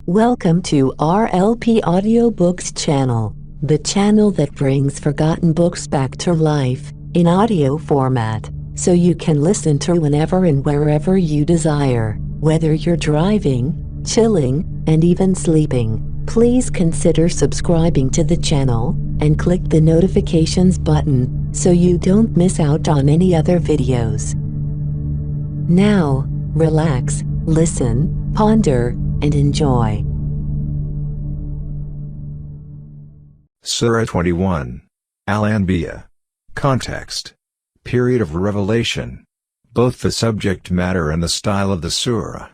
Welcome to RLP Audiobooks channel, the channel that brings forgotten books back to life in audio format, so you can listen to whenever and wherever you desire, whether you're driving, chilling, and even sleeping. Please consider subscribing to the channel and click the notifications button so you don't miss out on any other videos. Now, relax, listen, ponder, and enjoy. Surah 21. Al-Anbiya. Context. Period of revelation. Both the subject matter and the style of the surah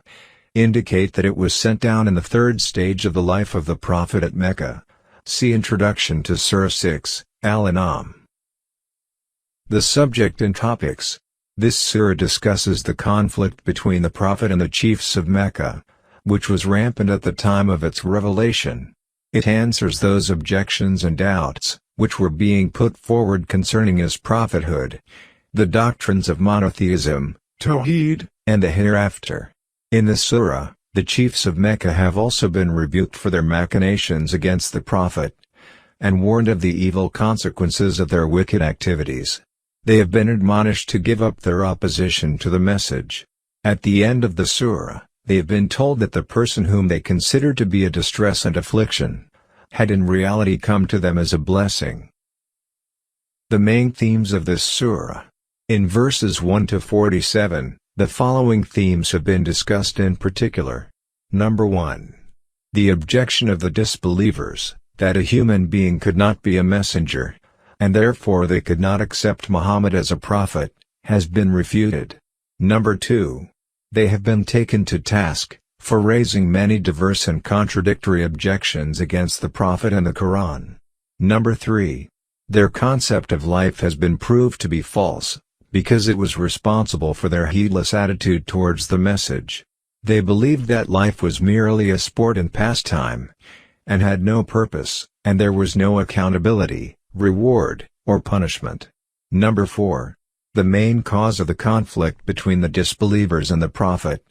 indicate that it was sent down in the third stage of the life of the Prophet at Mecca. See Introduction to Surah 6, Al-An'am. The subject and topics. This surah discusses the conflict between the Prophet and the chiefs of Mecca, which was rampant at the time of its revelation. It answers those objections and doubts, which were being put forward concerning his prophethood, the doctrines of monotheism, Tawheed, and the hereafter. In the surah, the chiefs of Mecca have also been rebuked for their machinations against the Prophet, and warned of the evil consequences of their wicked activities. They have been admonished to give up their opposition to the message. At the end of the surah, they have been told that the person whom they considered to be a distress and affliction had in reality come to them as a blessing. The main themes of this surah. In verses 1 to 47, the following themes have been discussed in particular. Number 1. The objection of the disbelievers, that a human being could not be a messenger, and therefore they could not accept Muhammad as a prophet, has been refuted. Number 2. They have been taken to task for raising many diverse and contradictory objections against the Prophet and the Qur'an. Number 3. Their concept of life has been proved to be false, because it was responsible for their heedless attitude towards the message. They believed that life was merely a sport and pastime, and had no purpose, and there was no accountability, reward, or punishment. Number 4. The main cause of the conflict between the disbelievers and the Prophet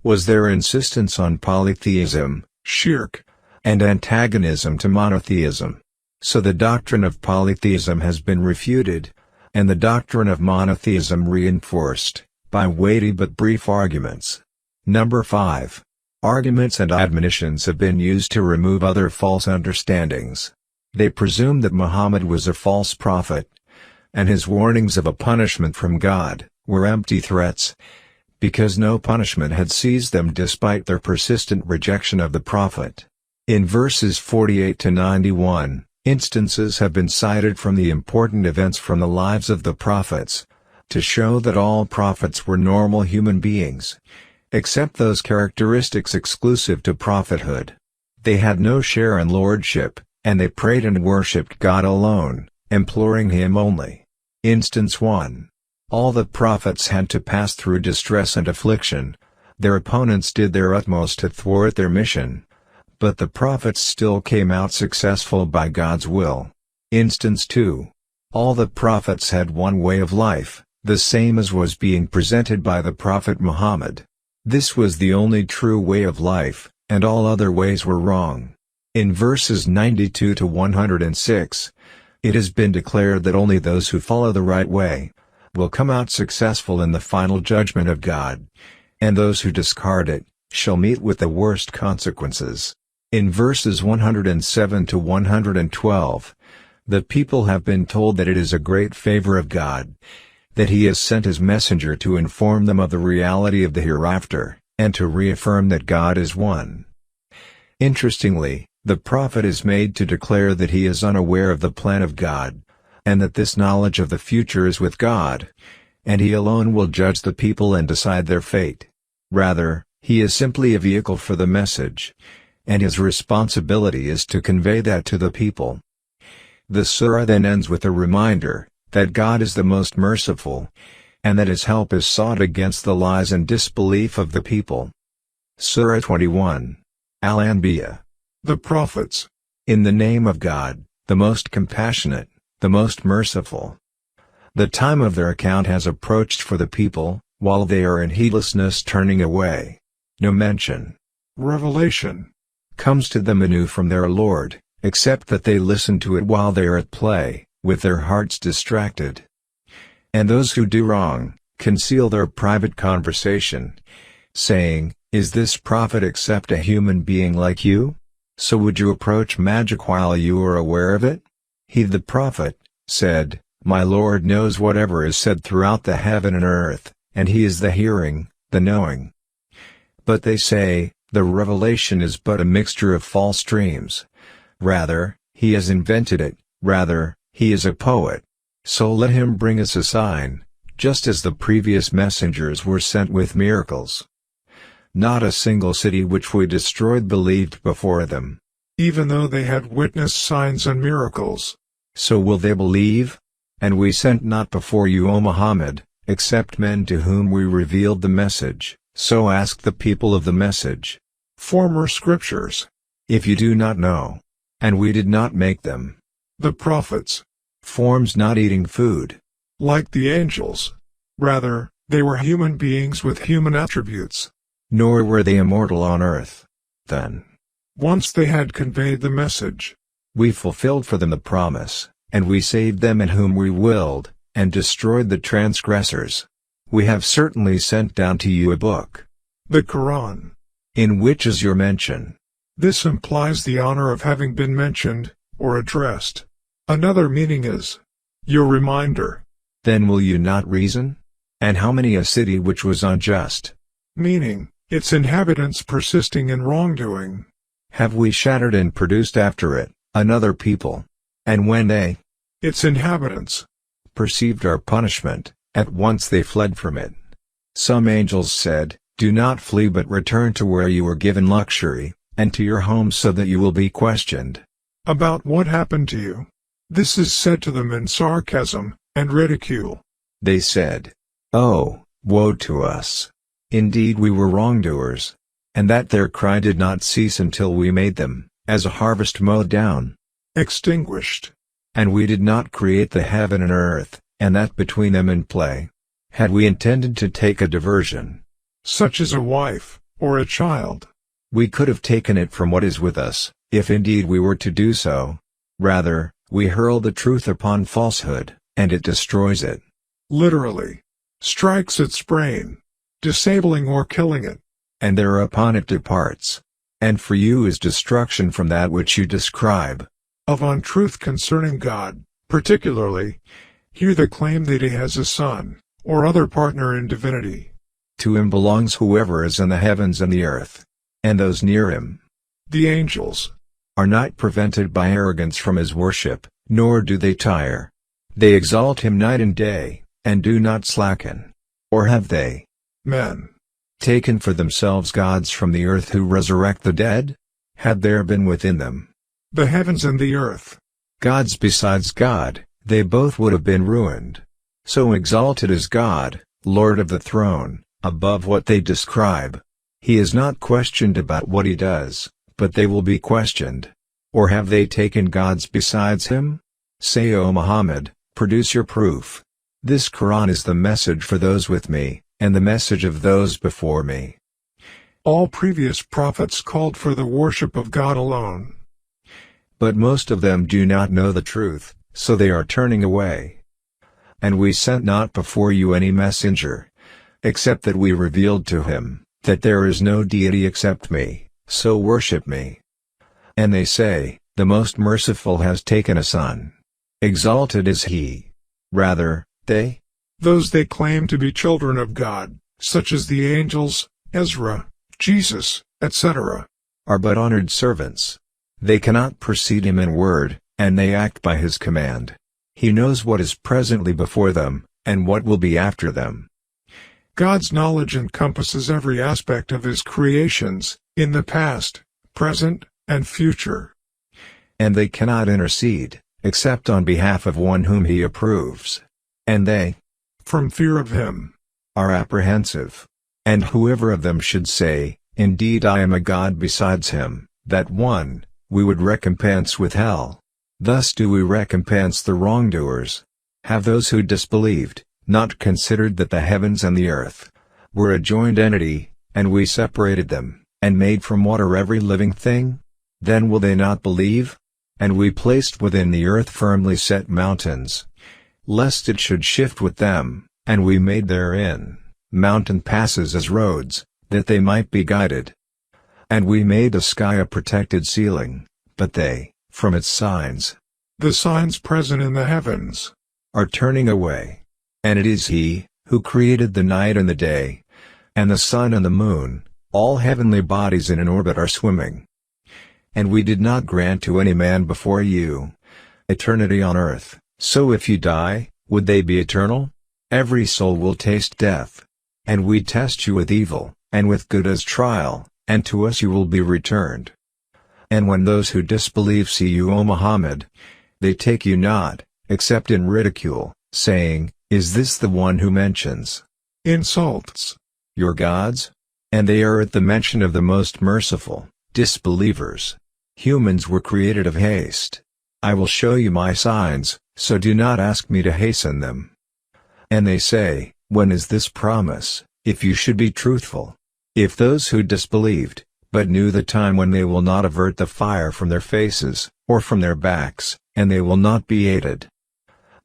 was their insistence on polytheism, shirk, and antagonism to monotheism. So the doctrine of polytheism has been refuted, and the doctrine of monotheism reinforced, by weighty but brief arguments. Number 5. Arguments and admonitions have been used to remove other false understandings. They presumed that Muhammad was a false prophet, and his warnings of a punishment from God were empty threats, because no punishment had seized them despite their persistent rejection of the Prophet. In verses 48 to 91, instances have been cited from the important events from the lives of the prophets, to show that all prophets were normal human beings, except those characteristics exclusive to prophethood. They had no share in lordship, and they prayed and worshipped God alone, imploring Him only. Instance 1. All the prophets had to pass through distress and affliction. Their opponents did their utmost to thwart their mission, but the prophets still came out successful by God's will. Instance 2. All the prophets had one way of life, the same as was being presented by the Prophet Muhammad. This was the only true way of life, and all other ways were wrong. In verses 92 to 106, it has been declared that only those who follow the right way will come out successful in the final judgment of God, and those who discard it shall meet with the worst consequences. In verses 107 to 112, the people have been told that it is a great favor of God that He has sent His messenger to inform them of the reality of the hereafter, and to reaffirm that God is one. Interestingly, the Prophet is made to declare that he is unaware of the plan of God, and that this knowledge of the future is with God, and He alone will judge the people and decide their fate. Rather, he is simply a vehicle for the message, and his responsibility is to convey that to the people. The surah then ends with a reminder that God is the most merciful, and that His help is sought against the lies and disbelief of the people. Surah 21. Al-Anbiya. The Prophets. In the name of God, the most compassionate, the most merciful. The time of their account has approached for the people, while they are in heedlessness turning away. No mention. Revelation. comes to them anew from their Lord, except that they listen to it while they are at play, with their hearts distracted. And those who do wrong, conceal their private conversation, saying, "Is this prophet except a human being like you? So would you approach magic while you are aware of it?" He the prophet said, "My Lord knows whatever is said throughout the heaven and earth, and he is the hearing, the knowing." But they say, "The revelation is but a mixture of false dreams. Rather, he has invented it, rather, he is a poet. So let him bring us a sign, just as the previous messengers were sent with miracles." Not a single city which we destroyed believed before them, even though they had witnessed signs and miracles. So will they believe? And we sent not before you, O Muhammad, except men to whom we revealed the message. So ask the people of the message, former scriptures, if you do not know. And we did not make them, the prophets, forms not eating food, like the angels. Rather, they were human beings with human attributes. Nor were they immortal on earth. Then, once they had conveyed the message, we fulfilled for them the promise, and we saved them in whom we willed, and destroyed the transgressors. We have certainly sent down to you a book, the Qur'an, in which is your mention. This implies the honor of having been mentioned, or addressed. Another meaning is your reminder. Then will you not reason? And how many a city which was unjust, meaning its inhabitants persisting in wrongdoing, have we shattered and produced after it another people? And when they, its inhabitants, perceived our punishment, at once they fled from it. Some angels said, "Do not flee but return to where you were given luxury, and to your home so that you will be questioned about what happened to you." This is said to them in sarcasm and ridicule. They said, "Oh, woe to us! Indeed we were wrongdoers," and that their cry did not cease until we made them, as a harvest mowed down, extinguished. And we did not create the heaven and earth, and that between them in play. Had we intended to take a diversion, such as a wife, or a child, we could have taken it from what is with us, if indeed we were to do so. Rather, we hurl the truth upon falsehood, and it destroys it. Literally, strikes its brain, disabling or killing it, and thereupon it departs. And for you is destruction from that which you describe, of untruth concerning God, particularly, hear the claim that he has a son, or other partner in divinity. To him belongs whoever is in the heavens and the earth, and those near him. The angels are not prevented by arrogance from his worship, nor do they tire. They exalt him night and day, and do not slacken. Or have they, men, taken for themselves gods from the earth who resurrect the dead? Had there been within them the heavens and the earth gods besides God, they both would have been ruined. So exalted is God, Lord of the throne, above what they describe. He is not questioned about what he does, but they will be questioned. Or have they taken gods besides him? Say, O Muhammad, produce your proof. This Quran is the message for those with me, and the message of those before me. All previous prophets called for the worship of God alone. But most of them do not know the truth, so they are turning away. And we sent not before you any messenger, except that we revealed to him, that there is no deity except me, so worship me. And they say, the Most Merciful has taken a son. Exalted is he. Rather, those they claim to be children of God, such as the angels, Ezra, Jesus, etc., are but honored servants. They cannot precede him in word, and they act by his command. He knows what is presently before them, and what will be after them. God's knowledge encompasses every aspect of his creations, in the past, present, and future. And they cannot intercede, except on behalf of one whom he approves. And they, from fear of him, are apprehensive. And whoever of them should say, "Indeed I am a god besides him," that one, we would recompense with hell. Thus do we recompense the wrongdoers. Have those who disbelieved not considered that the heavens and the earth were a joined entity, and we separated them, and made from water every living thing? Then will they not believe? And we placed within the earth firmly set mountains, lest it should shift with them, and we made therein mountain passes as roads, that they might be guided. And we made the sky a protected ceiling, but they, from its signs, the signs present in the heavens, are turning away. And it is He who created the night and the day, and the sun and the moon, all heavenly bodies in an orbit are swimming. And we did not grant to any man before you eternity on earth, so if you die, would they be eternal? Every soul will taste death. And we test you with evil, and with good as trial, and to us you will be returned. And when those who disbelieve see you, O Muhammad, they take you not, except in ridicule, saying, Is this the one who mentions insults your gods? And they are at the mention of the most merciful, disbelievers. Humans were created of haste. I will show you my signs, so do not ask me to hasten them. And they say, When is this promise, if you should be truthful? If those who disbelieved, but knew the time when they will not avert the fire from their faces, or from their backs, and they will not be aided.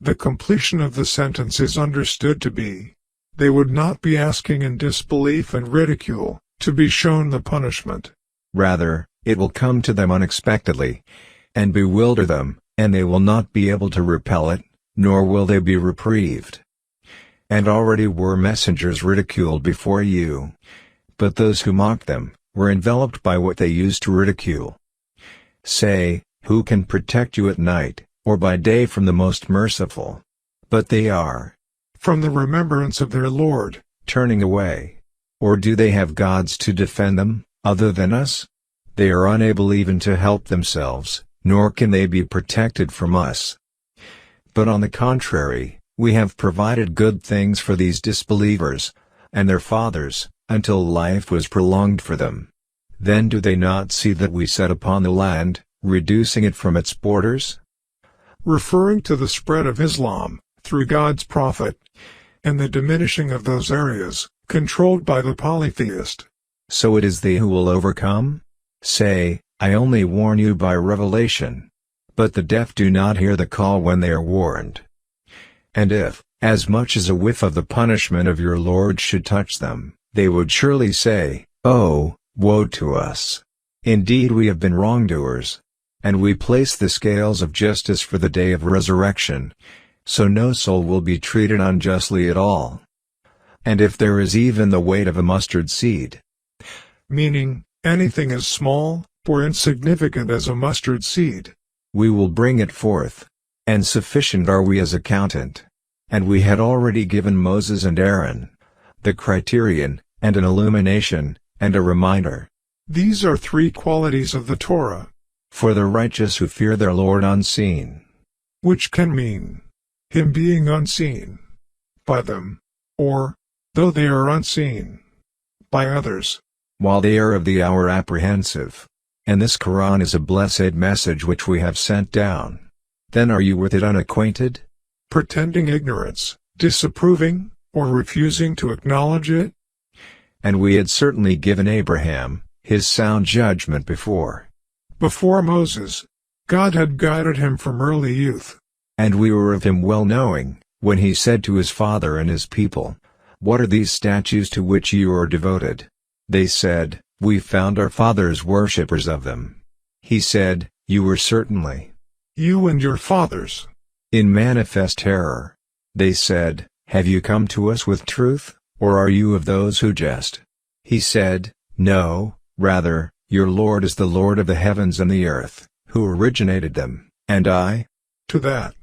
The completion of the sentence is understood to be, they would not be asking in disbelief and ridicule, to be shown the punishment. Rather, it will come to them unexpectedly, and bewilder them, and they will not be able to repel it, nor will they be reprieved. And already were messengers ridiculed before you, but those who mocked them were enveloped by what they used to ridicule. Say, who can protect you at night, or by day from the most merciful? But they are, from the remembrance of their Lord, turning away. Or do they have gods to defend them, other than us? They are unable even to help themselves, nor can they be protected from us. But on the contrary, we have provided good things for these disbelievers, and their fathers, until life was prolonged for them. Then do they not see that we set upon the land, reducing it from its borders? Referring to the spread of Islam, through God's prophet, and the diminishing of those areas, controlled by the polytheist. So it is they who will overcome? Say, I only warn you by revelation. But the deaf do not hear the call when they are warned. And if, as much as a whiff of the punishment of your Lord should touch them, they would surely say, Oh, woe to us! Indeed we have been wrongdoers. And we place the scales of justice for the day of resurrection, so no soul will be treated unjustly at all. And if there is even the weight of a mustard seed, meaning, anything as small, or insignificant as a mustard seed, we will bring it forth, and sufficient are we as accountant. And we had already given Moses and Aaron the criterion, and an illumination, and a reminder. These are three qualities of the Torah. For the righteous who fear their Lord unseen. Which can mean, Him being unseen by them, or, though they are unseen by others, while they are of the hour apprehensive. And this Qur'an is a blessed message which we have sent down. Then are you with it unacquainted? Pretending ignorance, disapproving, or refusing to acknowledge it? And we had certainly given Abraham his sound judgment before Moses, God had guided him from early youth. And we were of him well knowing, when he said to his father and his people, What are these statues to which you are devoted? They said, We found our fathers worshippers of them. He said, You were certainly, you and your fathers, in manifest error. They said, Have you come to us with truth, or are you of those who jest? He said, No, rather, your Lord is the Lord of the heavens and the earth, who originated them, and I, to that,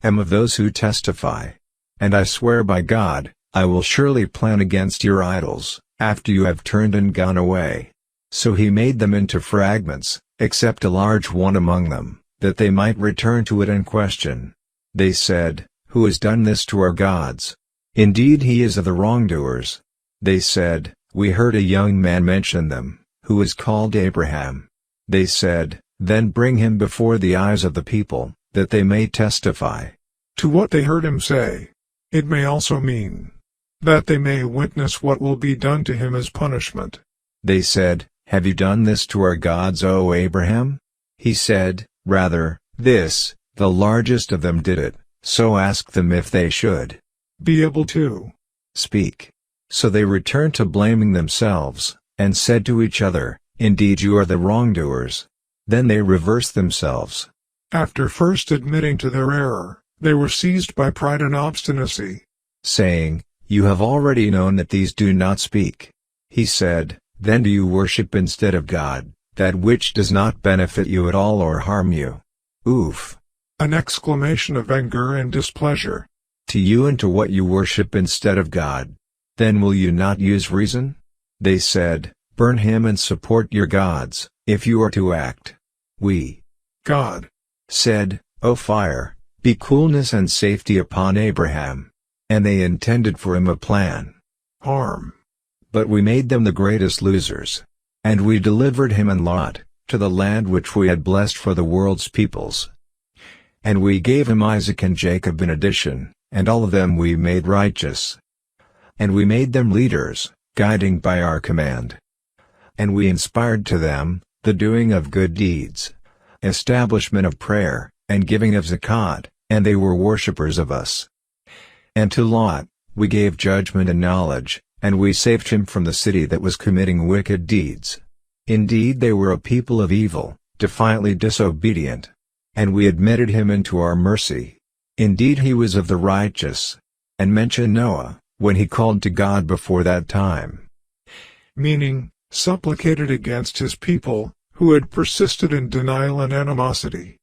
am of those who testify. And I swear by God, I will surely plan against your idols, after you have turned and gone away. So he made them into fragments, except a large one among them, that they might return to it and question. They said, Who has done this to our gods? Indeed he is of the wrongdoers. They said, We heard a young man mention them, who is called Abraham. They said, Then bring him before the eyes of the people, that they may testify to what they heard him say. It may also mean that they may witness what will be done to him as punishment. They said, "Have you done this to our gods, O Abraham?" He said, "Rather, this, the largest of them did it, so ask them if they should be able to speak." So they returned to blaming themselves, and said to each other, "Indeed you are the wrongdoers." Then they reversed themselves. After first admitting to their error, they were seized by pride and obstinacy, saying, "You have already known that these do not speak." He said, "Then do you worship instead of God, that which does not benefit you at all or harm you?" Oof! An exclamation of anger and displeasure. To you and to what you worship instead of God. Then will you not use reason? They said, "Burn him and support your gods, if you are to act." We, God, said, "O fire, be coolness and safety upon Abraham." And they intended for him a plan. Harm. But we made them the greatest losers. And we delivered him and Lot, to the land which we had blessed for the world's peoples. And we gave him Isaac and Jacob in addition, and all of them we made righteous. And we made them leaders, guiding by our command. And we inspired to them, the doing of good deeds, establishment of prayer, and giving of zakat, and they were worshippers of us. And to Lot, we gave judgment and knowledge, and we saved him from the city that was committing wicked deeds. Indeed they were a people of evil, defiantly disobedient. And we admitted him into our mercy. Indeed he was of the righteous. And mention Noah, when he called to God before that time. Meaning, supplicated against his people, who had persisted in denial and animosity.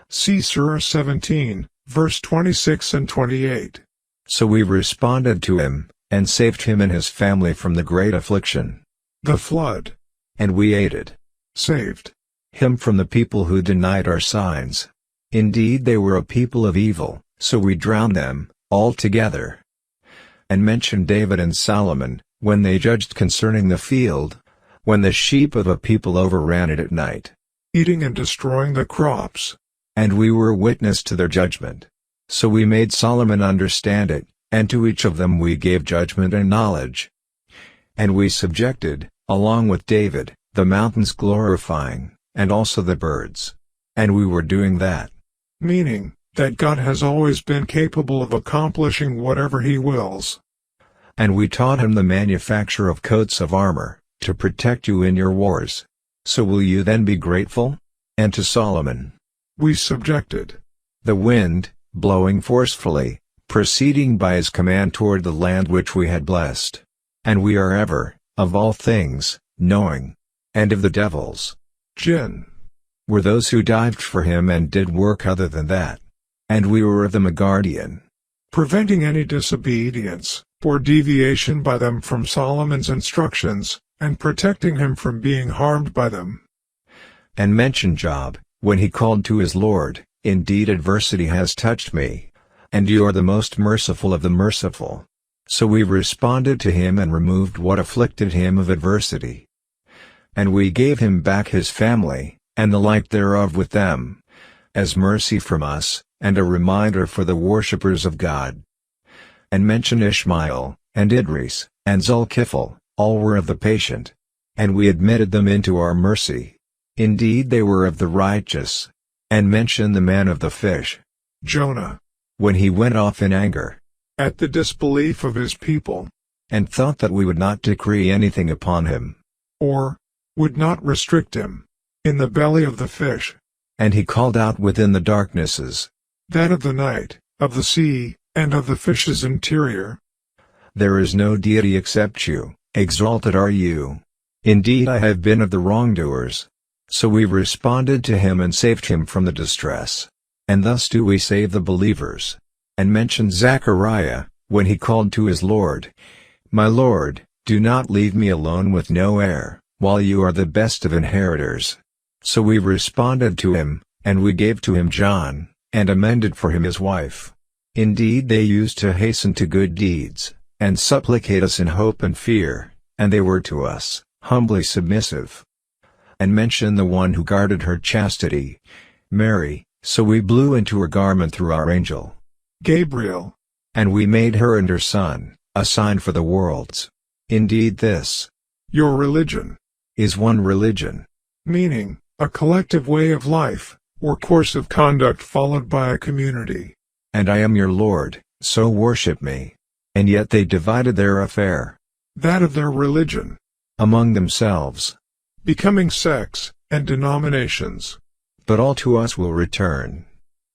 See Surah 17, verse 26 and 28. So we responded to him, and saved him and his family from the great affliction, the flood. And we aided, saved him from the people who denied our signs. Indeed they were a people of evil, so we drowned them, altogether. And mention David and Solomon, when they judged concerning the field, when the sheep of a people overran it at night, eating and destroying the crops. And we were witness to their judgment. So we made Solomon understand it, and to each of them we gave judgment and knowledge. And we subjected, along with David, the mountains glorifying, and also the birds. And we were doing that. Meaning, that God has always been capable of accomplishing whatever he wills. And we taught him the manufacture of coats of armor, to protect you in your wars. So will you then be grateful? And to Solomon, we subjected the wind, blowing forcefully, proceeding by his command toward the land which we had blessed. And we are ever, of all things, knowing. And of the devils, jinn, were those who dived for him and did work other than that. And we were of them a guardian, preventing any disobedience, or deviation by them from Solomon's instructions, and protecting him from being harmed by them. And mention Job, when he called to his Lord, "Indeed adversity has touched me. And you are the most merciful of the merciful." So we responded to him and removed what afflicted him of adversity. And we gave him back his family, and the like thereof with them, as mercy from us, and a reminder for the worshippers of God. And mention Ishmael, and Idris, and Zulkifl, all were of the patient. And we admitted them into our mercy. Indeed they were of the righteous. And mention the man of the fish, Jonah, when he went off in anger, at the disbelief of his people, and thought that we would not decree anything upon him, or would not restrict him, in the belly of the fish. And he called out within the darknesses, that of the night, of the sea, and of the fish's interior, "There is no deity except you, exalted are you. Indeed I have been of the wrongdoers." So we responded to him and saved him from the distress. And thus do we save the believers. And mention Zechariah, when he called to his Lord, "My Lord, do not leave me alone with no heir, while you are the best of inheritors." So we responded to him, and we gave to him John, and amended for him his wife. Indeed they used to hasten to good deeds, and supplicate us in hope and fear, and they were to us, humbly submissive. And mention the one who guarded her chastity, Mary, so we blew into her garment through our angel, Gabriel. And we made her and her son, a sign for the worlds. Indeed this, your religion, is one religion. meaning a collective way of life, or course of conduct followed by a community. And I am your Lord, so worship me. And yet they divided their affair, That of their religion, among themselves. becoming sects and denominations. But all to us will return.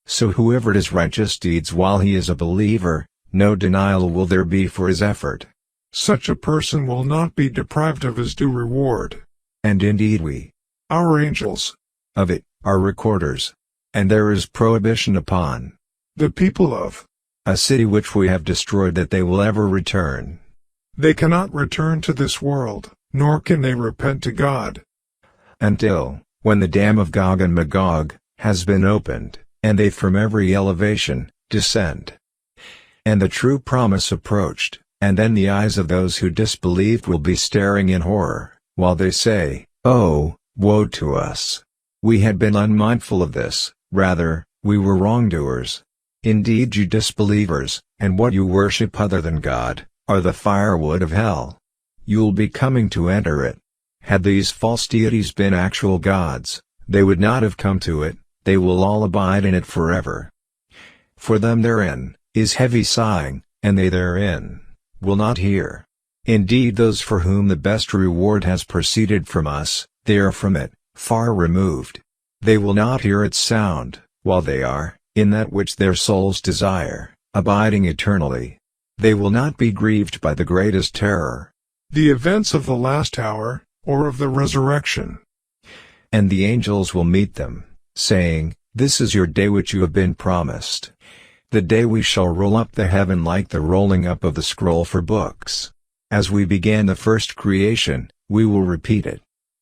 So whoever does righteous deeds while he is a believer, no denial will there be for his effort. Such a person will not be deprived of his due reward. And indeed we, Our angels, of it, are recorders. And there is prohibition upon the people of, a city which we have destroyed that they will ever return. they cannot return to this world, nor can they repent to God, Until, when the dam of Gog and Magog has been opened, and they from every elevation descend. And the true promise approached, and then the eyes of those who disbelieved will be staring in horror, while they say, "Oh, woe to us! We had been unmindful of this, rather, we were wrongdoers. Indeed you disbelievers, and what you worship other than God, are the firewood of hell. You'll be coming to enter it." Had these false deities been actual gods, they would not have come to it, they will all abide in it forever. For them therein is heavy sighing, and they therein will not hear. Indeed those for whom the best reward has proceeded from us, they are from it, far removed. They will not hear its sound, while they are, in that which their souls desire, abiding eternally. They will not be grieved by the greatest terror, the events of the last hour, or of the resurrection. and the angels will meet them, saying, "This is your day which you have been promised. The day we shall roll up the heaven like the rolling up of the scroll for books. As we began the first creation, we will repeat it.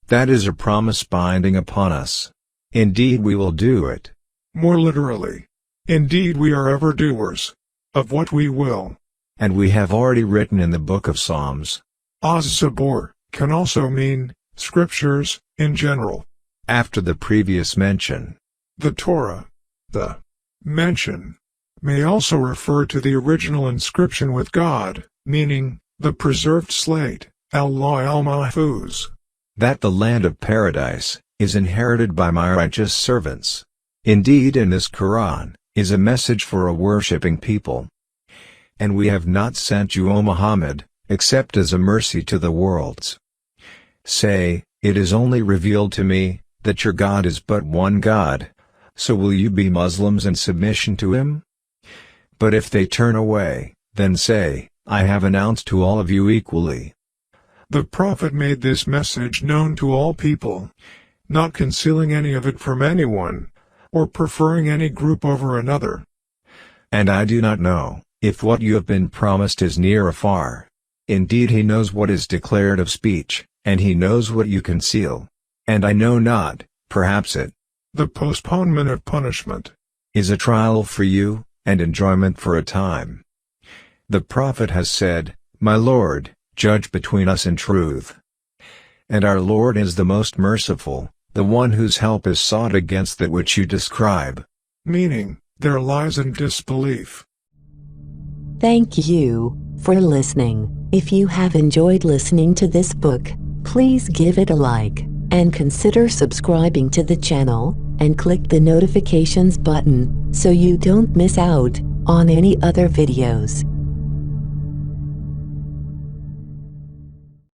That is a promise binding upon us. Indeed we will do it." More literally, indeed we are ever doers of what we will. And we have already written in the book of Psalms. Az-Zabur can also mean scriptures in general. After the previous mention, The Torah, the mention, may also refer to the original inscription with God, meaning the preserved slate, al-Law al-Mahfuz. that the land of paradise is inherited by my righteous servants. Indeed in this Qur'an is a message for a worshipping people. And we have not sent you, O Muhammad, except as a mercy to the worlds. Say, it is only revealed to me, that your God is but one God. So will you be Muslims in submission to him? But if they turn away, then say, I have announced to all of you equally. The Prophet made this message known to all people, not concealing any of it from anyone, or preferring any group over another. And I do not know, if what you have been promised is near or far. Indeed he knows what is declared of speech, and he knows what you conceal. And I know not, perhaps it, The postponement of punishment, is a trial for you, and enjoyment for a time. The Prophet has said, My Lord, judge between us in truth. And our Lord is the most merciful, the one whose help is sought against that which you describe. meaning their lies and disbelief. Thank you for listening. If you have enjoyed listening to this book, please give it a like, and consider subscribing to the channel, and click the notifications button, so you don't miss out on any other videos.